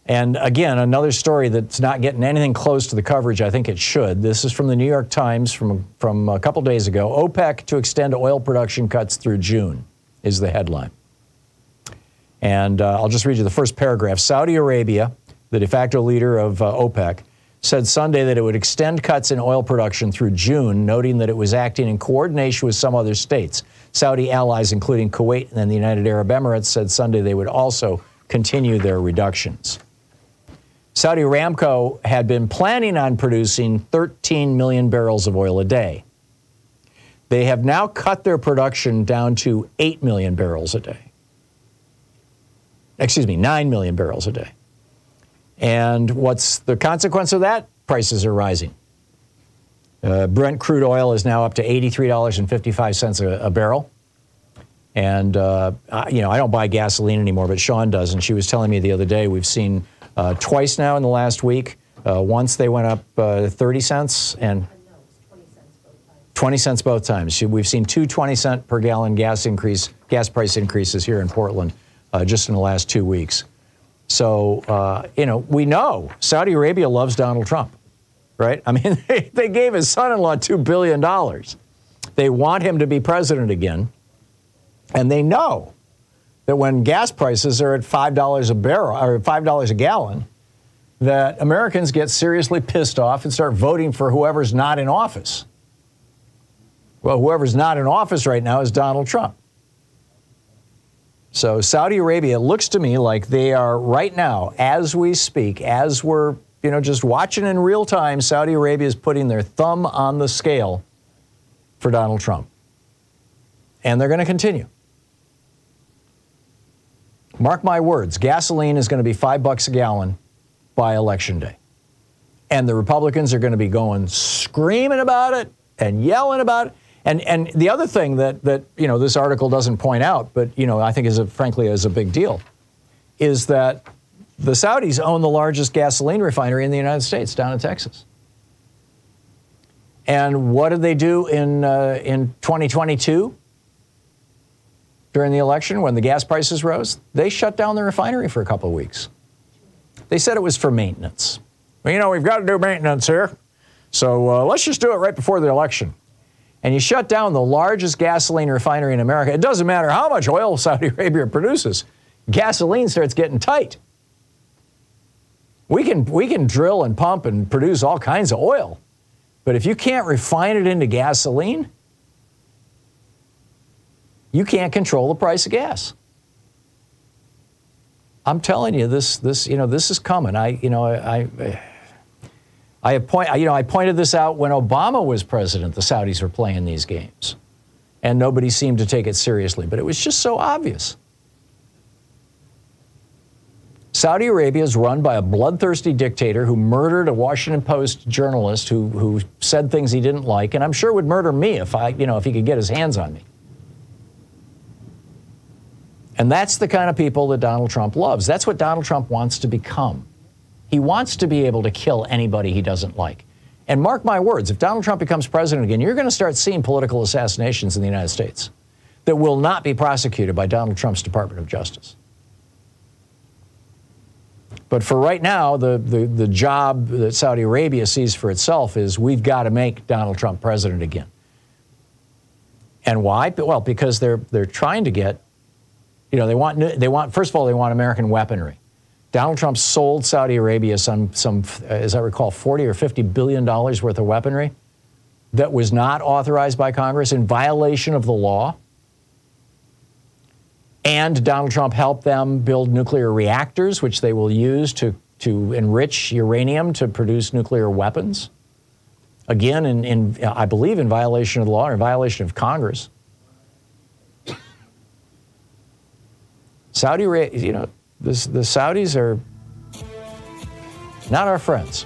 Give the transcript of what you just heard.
And again, another story that's not getting anything close to the coverage I think it should. This is from the New York Times from a couple days ago. OPEC to extend oil production cuts through June is the headline. And I'll just read you the first paragraph. Saudi Arabia, the de facto leader of OPEC, said Sunday that it would extend cuts in oil production through June, noting that it was acting in coordination with some other states. Saudi allies, including Kuwait and the United Arab Emirates, said Sunday they would also continue their reductions. Saudi Aramco had been planning on producing 13 million barrels of oil a day. They have now cut their production down to 8 million barrels a day. Excuse me, 9 million barrels a day. And what's the consequence of that? Prices are rising. Brent crude oil is now up to $83.55 a barrel. And, I don't buy gasoline anymore, but Sean does. And she was telling me the other day, we've seen twice now in the last week. Once they went up 30 cents and 20 cents both times. We've seen two 20-cent per gallon gas price increases here in Portland just in the last 2 weeks. So, we know Saudi Arabia loves Donald Trump, right? I mean, they gave his son-in-law $2 billion. They want him to be president again. And they know that when gas prices are at $5 a barrel or $5 a gallon, that Americans get seriously pissed off and start voting for whoever's not in office. Well, whoever's not in office right now is Donald Trump. So Saudi Arabia, it looks to me like they are right now, as we speak, as we're, just watching in real time, Saudi Arabia is putting their thumb on the scale for Donald Trump. And they're going to continue. Mark my words, gasoline is going to be $5 a gallon by Election Day. And the Republicans are going to be going screaming about it and yelling about it. And the other thing that this article doesn't point out, but I think frankly is a big deal, is that the Saudis own the largest gasoline refinery in the United States down in Texas. And what did they do in 2022 during the election when the gas prices rose? They shut down the refinery for a couple of weeks. They said it was for maintenance. Well, we've got to do maintenance here, so let's just do it right before the election. And you shut down the largest gasoline refinery in America. It doesn't matter how much oil Saudi Arabia produces. Gasoline starts getting tight. We can drill and pump and produce all kinds of oil. But if you can't refine it into gasoline, you can't control the price of gas. I'm telling you, this is coming. I pointed this out when Obama was president. The Saudis were playing these games, and nobody seemed to take it seriously. But it was just so obvious. Saudi Arabia is run by a bloodthirsty dictator who murdered a Washington Post journalist who said things he didn't like, and I'm sure would murder me if he could get his hands on me. And that's the kind of people that Donald Trump loves. That's what Donald Trump wants to become. He wants to be able to kill anybody he doesn't like. And mark my words, if Donald Trump becomes president again, you're going to start seeing political assassinations in the United States that will not be prosecuted by Donald Trump's Department of Justice. But for right now, the job that Saudi Arabia sees for itself is we've got to make Donald Trump president again. And why? Well, because they're trying to get, they want first of all, they want American weaponry. Donald Trump sold Saudi Arabia some, as I recall, $40 or $50 billion worth of weaponry that was not authorized by Congress in violation of the law. And Donald Trump helped them build nuclear reactors, which they will use to enrich uranium to produce nuclear weapons. Again, I believe in violation of the law or in violation of Congress. Saudi Arabia, the Saudis are not our friends.